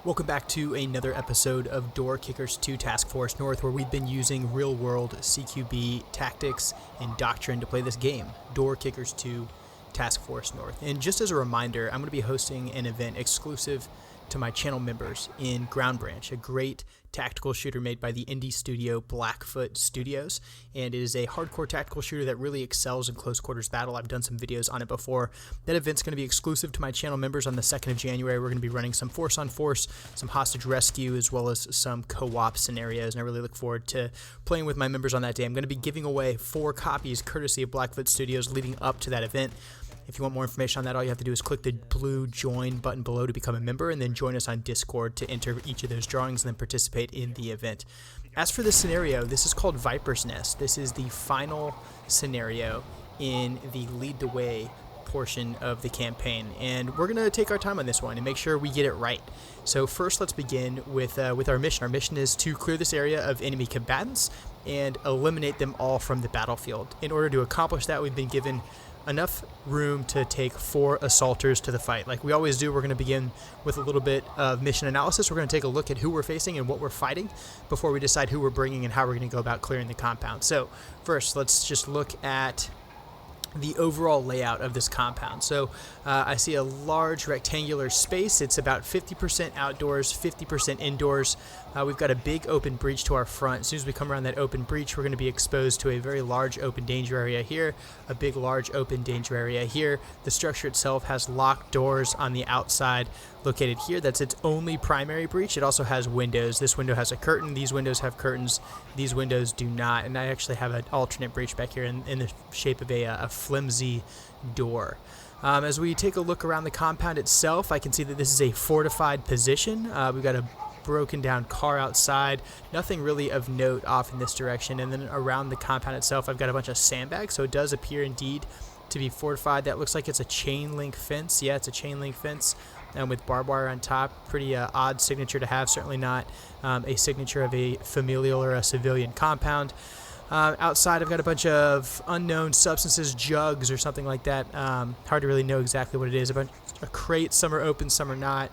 Welcome back to another episode of Door Kickers 2 Task Force North, where we've been using real-world CQB tactics and doctrine to play this game, Door Kickers 2 Task Force North. And just as a reminder, I'm going to be hosting an event exclusive to my channel members in Ground Branch, a great tactical shooter made by the indie studio Blackfoot Studios, and it is a hardcore tactical shooter that really excels in close quarters battle. I've done some videos on it before. That event's going to be exclusive to my channel members on the 2nd of January. We're going to be running some force on force, some hostage rescue, as well as some co-op scenarios, and I really look forward to playing with my members on that day. I'm going to be giving away 4 copies courtesy of Blackfoot Studios leading up to that event. If you want more information on that, all you have to do is click the blue join button below to become a member, and then join us on Discord to enter each of those drawings and then participate in the event. As for this scenario, this is called Viper's Nest. This is the final scenario in the Lead the Way portion of the campaign, and we're going to take our time on this one and make sure we get it right. So first, let's begin with our mission. Our mission is to clear this area of enemy combatants and eliminate them all from the battlefield. In order to accomplish that, we've been given enough room to take 4 assaulters to the fight. Like we always do, we're going to begin with a little bit of mission analysis. We're going to take a look at who we're facing and what we're fighting before we decide who we're bringing and how we're going to go about clearing the compound. So first, let's just look at the overall layout of this compound. So I see a large rectangular space. It's about 50% outdoors, 50% indoors. We've got a big open breach to our front. As soon as we come around that open breach, we're going to be exposed to a very large open danger area here, a big large open danger area here. The structure itself has locked doors on the outside located here. That's its only primary breach. It also has windows. This window has a curtain. These windows have curtains. These windows do not. And I actually have an alternate breach back here in the shape of a flimsy door. As we take a look around the compound itself, I can see that this is a fortified position. We've got a broken down car outside, nothing really of note off in this direction, and then around the compound itself I've got a bunch of sandbags, so it does appear indeed to be fortified. That looks like it's a chain link fence. Yeah, it's a chain link fence with barbed wire on top. Pretty odd signature to have, certainly not a signature of a familial or a civilian compound. Outside I've got a bunch of unknown substances, jugs or something like that. Hard to really know exactly what it is. A bunch of crates, some are open, some are not.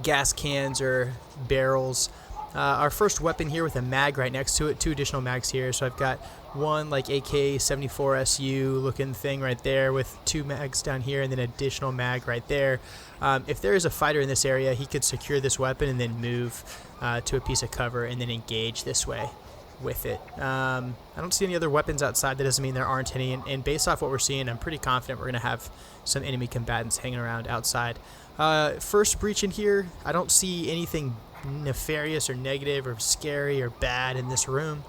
Gas cans or barrels. Our first weapon here with a mag right next to it, 2 additional mags here. So I've got one like AK-74 SU looking thing right there with 2 mags down here and then additional mag right there. If there is a fighter in this area, he could secure this weapon and then move to a piece of cover and then engage this way with it. I don't see any other weapons outside. That doesn't mean there aren't any, and based off what we're seeing, I'm pretty confident we're going to have some enemy combatants hanging around outside. First breach in here, I don't see anything nefarious or negative or scary or bad in this room.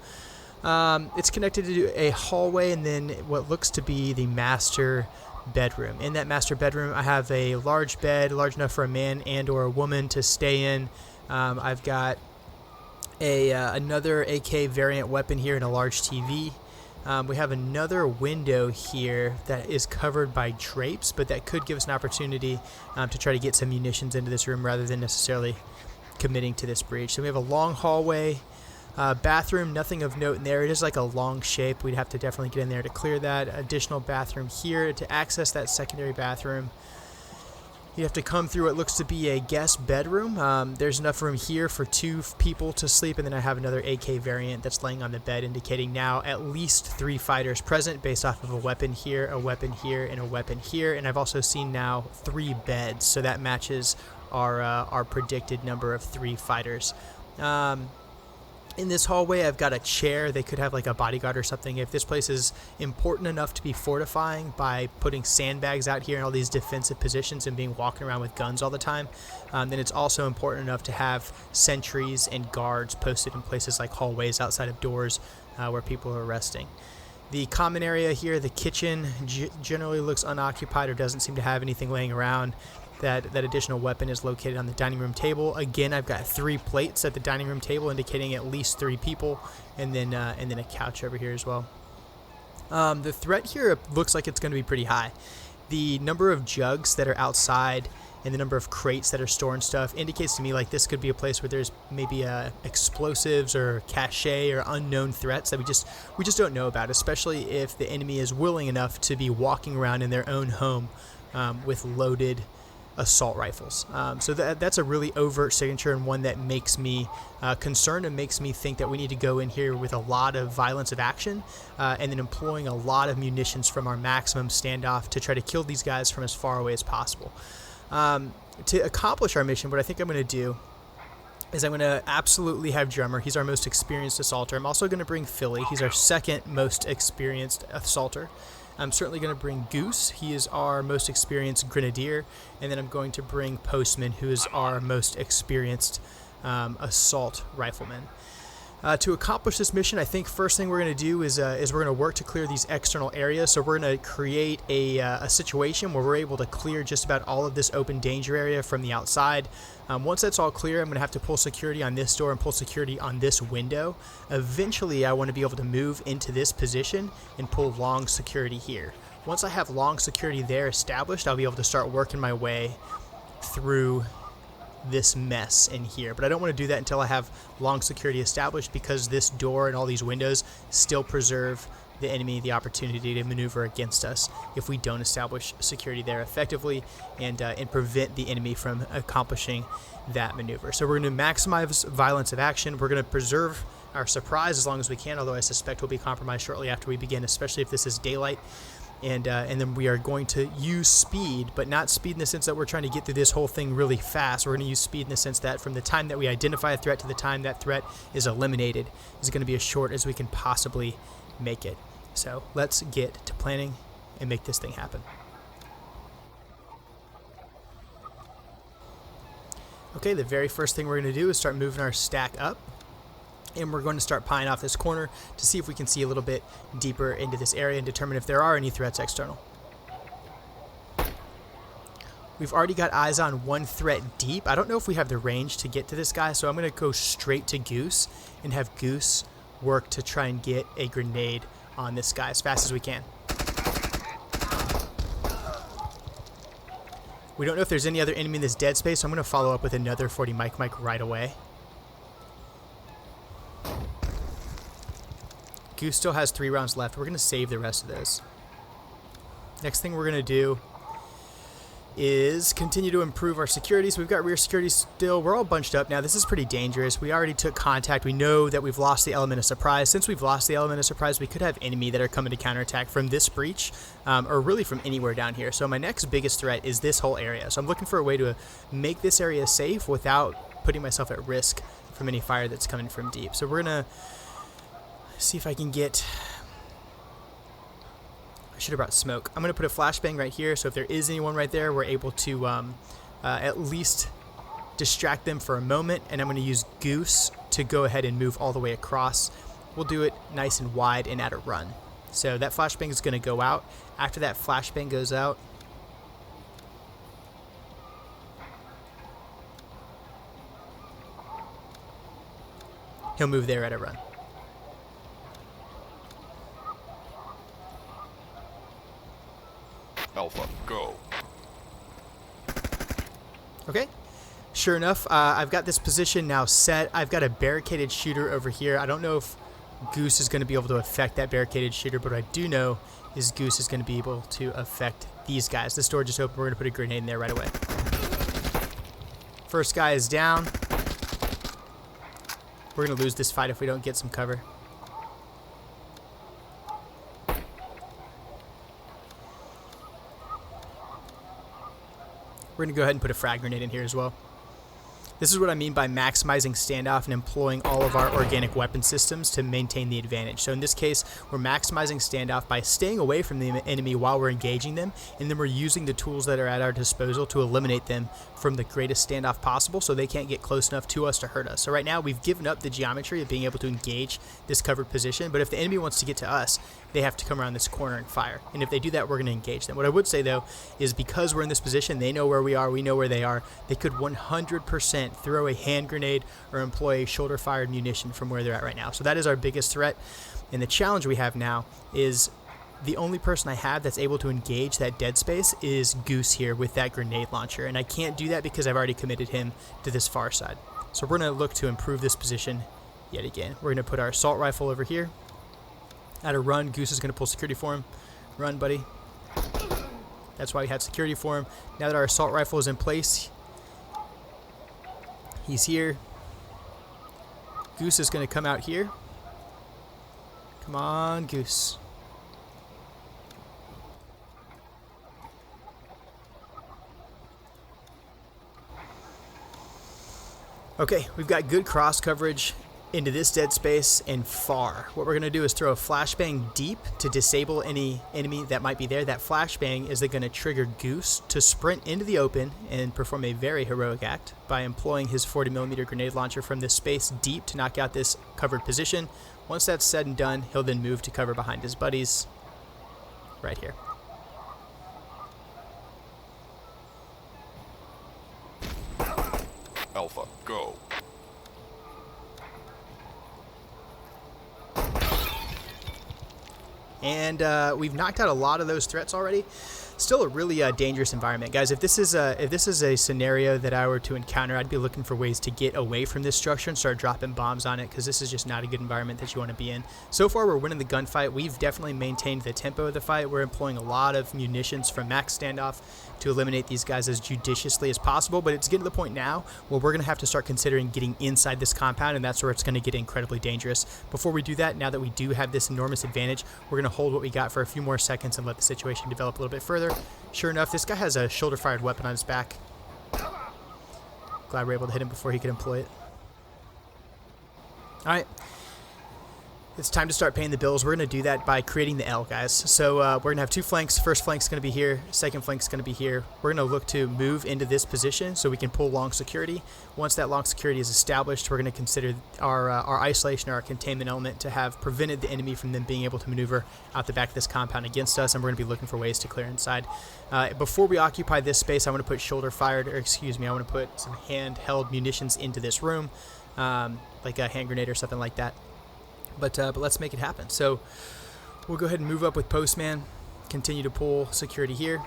It's connected to a hallway and then what looks to be the master bedroom. In that master bedroom, I have a large bed, large enough for a man and or a woman to stay in. I've got another AK variant weapon here and a large TV. We have another window here that is covered by drapes, but that could give us an opportunity to try to get some munitions into this room rather than necessarily committing to this breach. So we have a long hallway, bathroom, nothing of note in there. It is like a long shape. We'd have to definitely get in there to clear that. Additional bathroom here. To access that secondary bathroom, you have to come through what looks to be a guest bedroom. There's enough room here for 2 people to sleep, and then I have another AK variant that's laying on the bed, indicating now at least 3 fighters present based off of a weapon here, and a weapon here, and I've also seen now 3 beds, so that matches our predicted number of 3 fighters. In this hallway, I've got a chair. They could have like a bodyguard or something. If this place is important enough to be fortifying by putting sandbags out here in all these defensive positions and being walking around with guns all the time, then it's also important enough to have sentries and guards posted in places like hallways outside of doors where people are resting. The common area here, the kitchen, generally looks unoccupied or doesn't seem to have anything laying around. That additional weapon is located on the dining room table. Again, I've got 3 plates at the dining room table, indicating at least 3 people, and then a couch over here as well. The threat here looks like it's going to be pretty high. The number of jugs that are outside and the number of crates that are storing stuff indicates to me like this could be a place where there's maybe explosives or cache or unknown threats that we just don't know about, especially if the enemy is willing enough to be walking around in their own home with loaded assault rifles. So that's a really overt signature, and one that makes me concerned and makes me think that we need to go in here with a lot of violence of action, and then employing a lot of munitions from our maximum standoff to try to kill these guys from as far away as possible. To accomplish our mission, what I think I'm going to do is I'm going to absolutely have Drummer. He's our most experienced assaulter. I'm also going to bring Philly. He's our second most experienced assaulter. I'm certainly going to bring Goose. He is our most experienced grenadier. And then I'm going to bring Postman, who is our most experienced assault rifleman. To accomplish this mission, I think first thing we're going to do is we're going to work to clear these external areas. So we're going to create a situation where we're able to clear just about all of this open danger area from the outside. Once that's all clear, I'm going to have to pull security on this door and pull security on this window. Eventually, I want to be able to move into this position and pull long security here. Once I have long security there established, I'll be able to start working my way through this mess in here. But I don't want to do that until I have long security established, because this door and all these windows still preserve the enemy the opportunity to maneuver against us if we don't establish security there effectively, and prevent the enemy from accomplishing that maneuver. So we're going to maximize violence of action. We're going to preserve our surprise as long as we can, although I suspect we'll be compromised shortly after we begin, especially if this is daylight. And then we are going to use speed, but not speed in the sense that we're trying to get through this whole thing really fast. We're going to use speed in the sense that from the time that we identify a threat to the time that threat is eliminated is going to be as short as we can possibly make it. So let's get to planning and make this thing happen. Okay, the very first thing we're going to do is start moving our stack up. And we're going to start pieing off this corner to see if we can see a little bit deeper into this area and determine if there are any threats external. We've already got eyes on one threat deep. I don't know if we have the range to get to this guy, so I'm going to go straight to Goose and have Goose work to try and get a grenade on this guy as fast as we can. We don't know if there's any other enemy in this dead space, so I'm going to follow up with another 40 Mike right away. Goose still has 3 rounds left. We're going to save the rest of those. Next thing we're going to do is continue to improve our security. So we've got rear security still. We're all bunched up now. This is pretty dangerous. We already took contact. We know that we've lost the element of surprise. Since we've lost the element of surprise, we could have enemy that are coming to counterattack from this breach, or really from anywhere down here. So my next biggest threat is this whole area. So I'm looking for a way to make this area safe without putting myself at risk from any fire that's coming from deep. So we're going to see if I can get... I should have brought smoke. I'm going to put a flashbang right here, so if there is anyone right there, we're able to at least distract them for a moment, and I'm going to use Goose to go ahead and move all the way across. We'll do it nice and wide and at a run. So that flashbang is going to go out. After that flashbang goes out, he'll move there at a run. Alpha, go. Okay. Sure enough, I've got this position now set. I've got a barricaded shooter over here. I don't know if Goose is going to be able to affect that barricaded shooter, but what I do know is Goose is going to be able to affect these guys. This door just opened. We're going to put a grenade in there right away. First guy is down. We're going to lose this fight if we don't get some cover. We're going to go ahead and put a frag grenade in here as well. This is what I mean by maximizing standoff and employing all of our organic weapon systems to maintain the advantage. So in this case, we're maximizing standoff by staying away from the enemy while we're engaging them, and then we're using the tools that are at our disposal to eliminate them from the greatest standoff possible so they can't get close enough to us to hurt us. So right now, we've given up the geometry of being able to engage this covered position, but if the enemy wants to get to us, they have to come around this corner and fire. And if they do that, we're going to engage them. What I would say, though, is because we're in this position, they know where we are, we know where they are, they could 100% throw a hand grenade or employ shoulder-fired munition from where they're at right now. So that is our biggest threat. And the challenge we have now is the only person I have that's able to engage that dead space is Goose here with that grenade launcher. And I can't do that because I've already committed him to this far side. So we're going to look to improve this position yet again. We're going to put our assault rifle over here. At a run, Goose is going to pull security for him. Run, buddy. That's why we had security for him. Now that our assault rifle is in place, he's here. Goose is going to come out here. Come on, Goose. Okay, we've got good cross coverage into this dead space and far. What we're going to do is throw a flashbang deep to disable any enemy that might be there. That flashbang is going to trigger Goose to sprint into the open and perform a very heroic act by employing his 40mm grenade launcher from this space deep to knock out this covered position. Once that's said and done, he'll then move to cover behind his buddies right here. Alpha, go. And we've knocked out a lot of those threats already. Still a really dangerous environment, guys. If this is a scenario that I were to encounter, I'd be looking for ways to get away from this structure and start dropping bombs on it, because this is just not a good environment that you want to be in. So far, we're winning the gunfight. We've definitely maintained the tempo of the fight. We're employing a lot of munitions from max standoff to eliminate these guys as judiciously as possible, but it's getting to the point now where we're going to have to start considering getting inside this compound, and that's where it's going to get incredibly dangerous. Before we do that, now that we do have this enormous advantage, we're going to hold what we got for a few more seconds and let the situation develop a little bit further. Sure enough, this guy has a shoulder-fired weapon on his back. Glad we're able to hit him before he could employ it. Alright. It's time to start paying the bills. We're going to do that by creating the L, guys. So we're going to have two flanks. First flank's going to be here. Second flank's going to be here. We're going to look to move into this position so we can pull long security. Once that long security is established, we're going to consider our isolation or our containment element to have prevented the enemy from them being able to maneuver out the back of this compound against us, and we're going to be looking for ways to clear inside. Before we occupy this space, I want to put I want to put some handheld munitions into this room, like a hand grenade or something like that. But let's make it happen. So we'll go ahead and move up with Postman, continue to pull security here.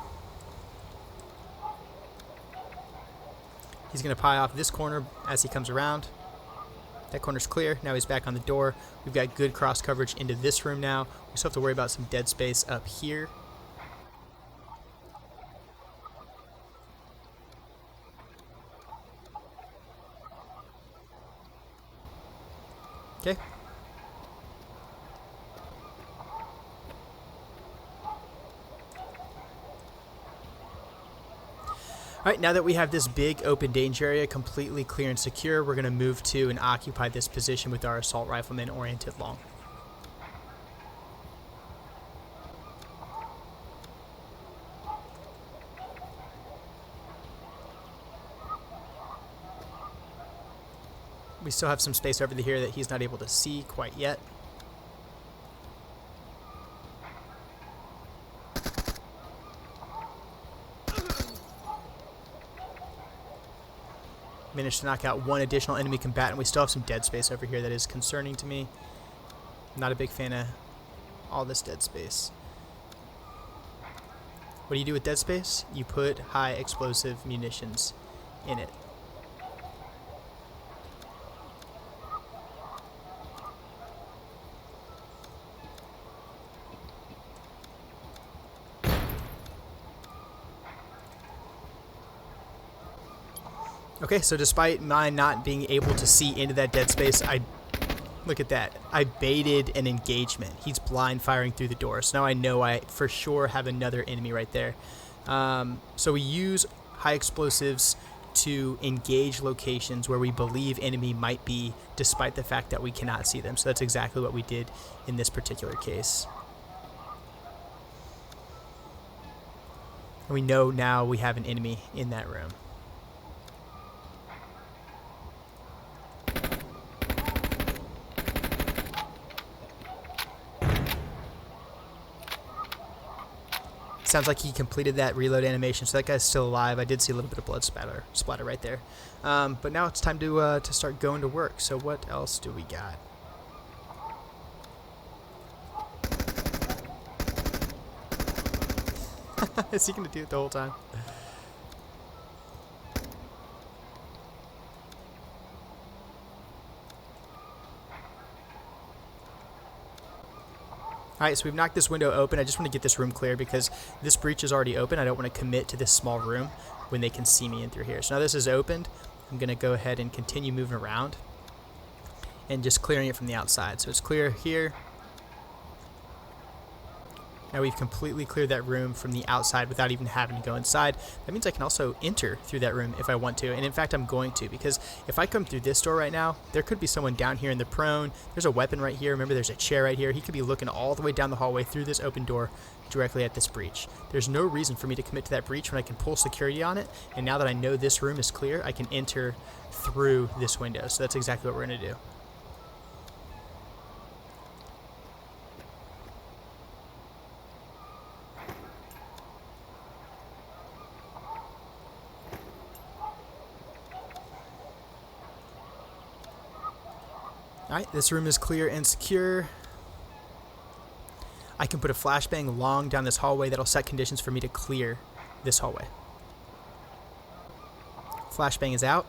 He's going to pie off this corner as he comes around. That corner's clear. Now he's back on the door. We've got good cross coverage into this room now. We still have to worry about some dead space up here. Okay. Alright, now that we have this big open danger area completely clear and secure, we're going to move to and occupy this position with our assault riflemen oriented long. We still have some space over here that he's not able to see quite yet. Managed to knock out one additional enemy combatant. We still have some dead space over here that is concerning to me. I'm not a big fan of all this dead space. What do you do with dead space? You put high explosive munitions in it. Okay, so despite my not being able to see into that dead space, look at that. I baited an engagement. He's blind firing through the door. So now I know I for sure have another enemy right there. So we use high explosives to engage locations where we believe enemy might be, despite the fact that we cannot see them. So that's exactly what we did in this particular case. And we know now we have an enemy in that room. Sounds like he completed that reload animation, so that guy's still alive. I did see a little bit of blood splatter right there. But now it's time to start going to work. So what else do we got? Is he going to do it the whole time? Alright, so we've knocked this window open. I just want to get this room clear because this breach is already open. I don't want to commit to this small room when they can see me in through here. So now this is opened. I'm going to go ahead and continue moving around and just clearing it from the outside. So it's clear here. Now we've completely cleared that room from the outside without even having to go inside. That means I can also enter through that room if I want to. And in fact, I'm going to, because if I come through this door right now, there could be someone down here in the prone. There's a weapon right here. Remember, there's a chair right here. He could be looking all the way down the hallway through this open door directly at this breach. There's no reason for me to commit to that breach when I can pull security on it. And now that I know this room is clear, I can enter through this window. So that's exactly what we're going to do. Alright, this room is clear and secure. I can put a flashbang long down this hallway that'll set conditions for me to clear this hallway. Flashbang is out.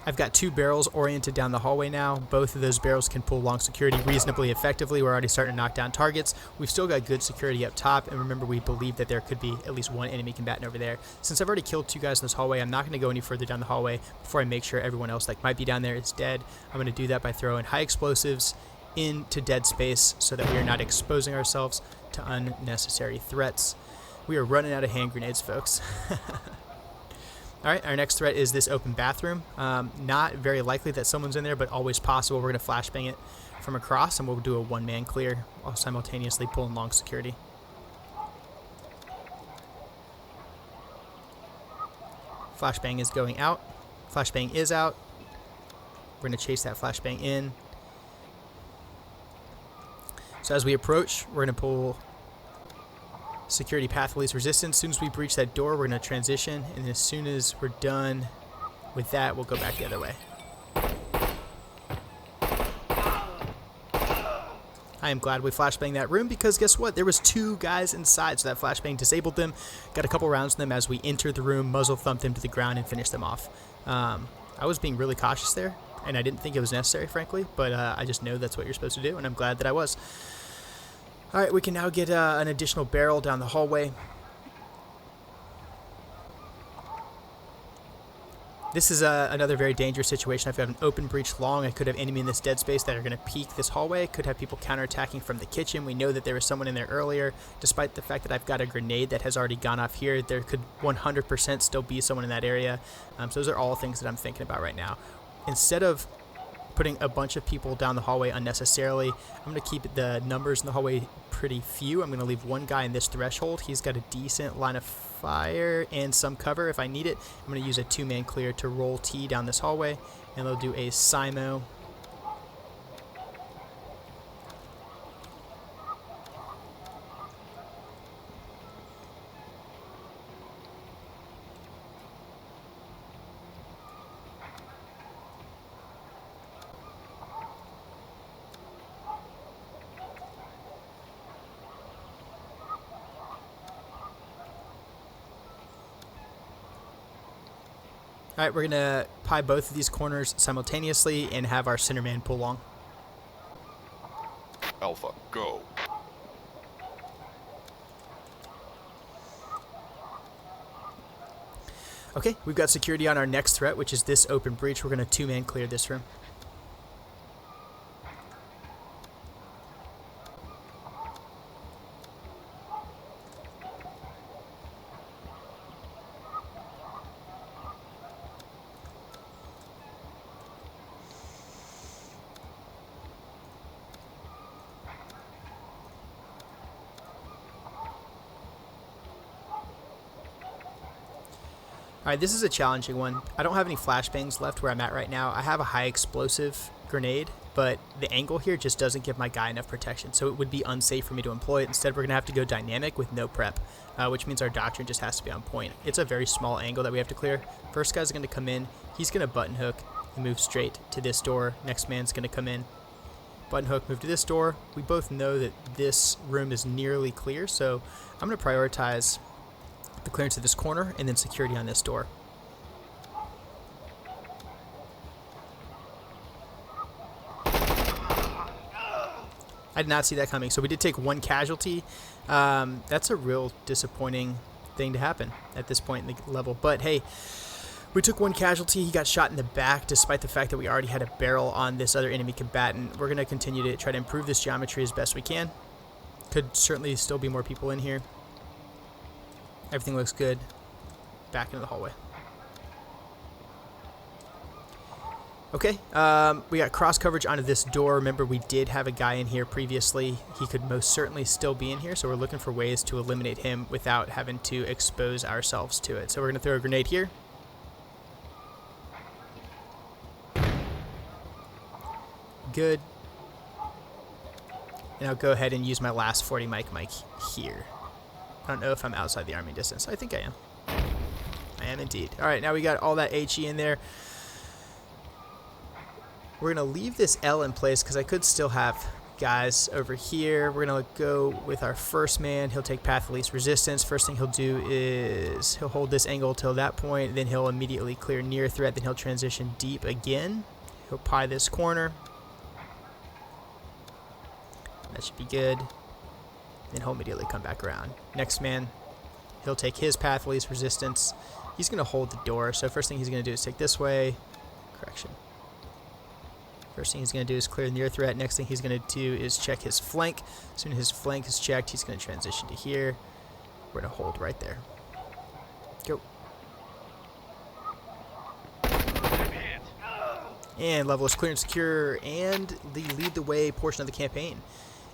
I've got 2 barrels oriented down the hallway now. Both of those barrels can pull long security reasonably effectively. We're already starting to knock down targets. We've still got good security up top, and remember, we believe that there could be at least 1 enemy combatant over there. Since I've already killed 2 guys in this hallway, I'm not going to go any further down the hallway before I make sure everyone else that might be down there is dead. I'm going to do that by throwing high explosives into dead space so that we are not exposing ourselves to unnecessary threats. We are running out of hand grenades, folks. Alright, our next threat is this open bathroom. Not very likely that someone's in there, but always possible. We're going to flashbang it from across, and we'll do a one-man clear while simultaneously pulling long security. Flashbang is going out. Flashbang is out. We're going to chase that flashbang in. So as we approach, we're going to pull security path of least resistance. As soon as we breach that door, we're going to transition, and as soon as we're done with that, we'll go back the other way. I am glad we flashbanged that room because guess what? There was 2 guys inside, so that flashbang disabled them. Got a couple rounds in them as we entered the room, muzzle thumped them to the ground, and finished them off. I was being really cautious there, and I didn't think it was necessary, frankly, but I just know that's what you're supposed to do, and I'm glad that I was. Alright, we can now get an additional barrel down the hallway. This is another very dangerous situation. I've got an open breach long. I could have enemy in this dead space that are going to peek this hallway. Could have people counterattacking from the kitchen. We know that there was someone in there earlier. Despite the fact that I've got a grenade that has already gone off here, there could 100% still be someone in that area. So those are all things that I'm thinking about right now. Instead of putting a bunch of people down the hallway unnecessarily, I'm going to keep the numbers in the hallway pretty few. I'm going to leave 1 guy in this threshold. He's got a decent line of fire and some cover if I need it. I'm going to use a 2-man clear to roll T down this hallway, and they'll do a Simo. Alright, we're going to pie both of these corners simultaneously and have our center man pull long. Alpha, go. Okay, we've got security on our next threat, which is this open breach. We're going to 2-man clear this room. Alright, this is a challenging one. I don't have any flashbangs left where I'm at right now. I have a high explosive grenade, but the angle here just doesn't give my guy enough protection, so it would be unsafe for me to employ it. Instead, we're going to have to go dynamic with no prep, which means our doctrine just has to be on point. It's a very small angle that we have to clear. First guy's going to come in. He's going to button hook and move straight to this door. Next man's going to come in, button hook, move to this door. We both know that this room is nearly clear, so I'm going to prioritize the clearance of this corner and then security on this door. I did not see that coming, so we did take one casualty. That's a real disappointing thing to happen at this point in the level, but hey, we took one casualty. He got shot in the back despite the fact that we already had a barrel on this other enemy combatant. We're going to continue to try to improve this geometry as best we can. Could certainly still be more people in here. Everything looks good. Back into the hallway. Okay, we got cross coverage onto this door. Remember, we did have a guy in here previously. He could most certainly still be in here, so we're looking for ways to eliminate him without having to expose ourselves to it. So we're going to throw a grenade here. Good. And I'll go ahead and use my last 40 mic here. I don't know if I'm outside the arming distance. I think I am. I am indeed. All right, now we got all that HE in there. We're going to leave this L in place because I could still have guys over here. We're going to go with our first man. He'll take path of least resistance. First thing he'll do is he'll hold this angle till that point. Then he'll immediately clear near threat. Then he'll transition deep again. He'll pie this corner. That should be good. Then he'll immediately come back around. Next man, he'll take his path of least resistance. He's going to hold the door. So first thing he's going to do is take this way. Correction. First thing he's going to do is clear the near threat. Next thing he's going to do is check his flank. As soon as his flank is checked, he's going to transition to here. We're going to hold right there. Go. And level is clear and secure, and the lead the way portion of the campaign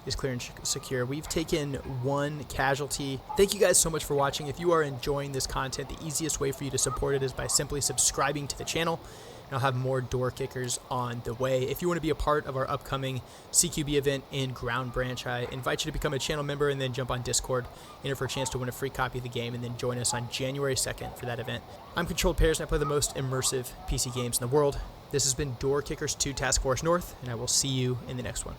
is clear and secure. We've taken one casualty. Thank you guys so much for watching. If you are enjoying this content, the easiest way for you to support it is by simply subscribing to the channel. And I'll have more door kickers on the way. If you want to be a part of our upcoming CQB event in Ground Branch, I invite you to become a channel member and then jump on Discord, enter for a chance to win a free copy of the game, and then join us on January 2nd for that event. I'm Controlled Pairs, and I play the most immersive PC games in the world. This has been Door Kickers 2 Task Force North, and I will see you in the next one.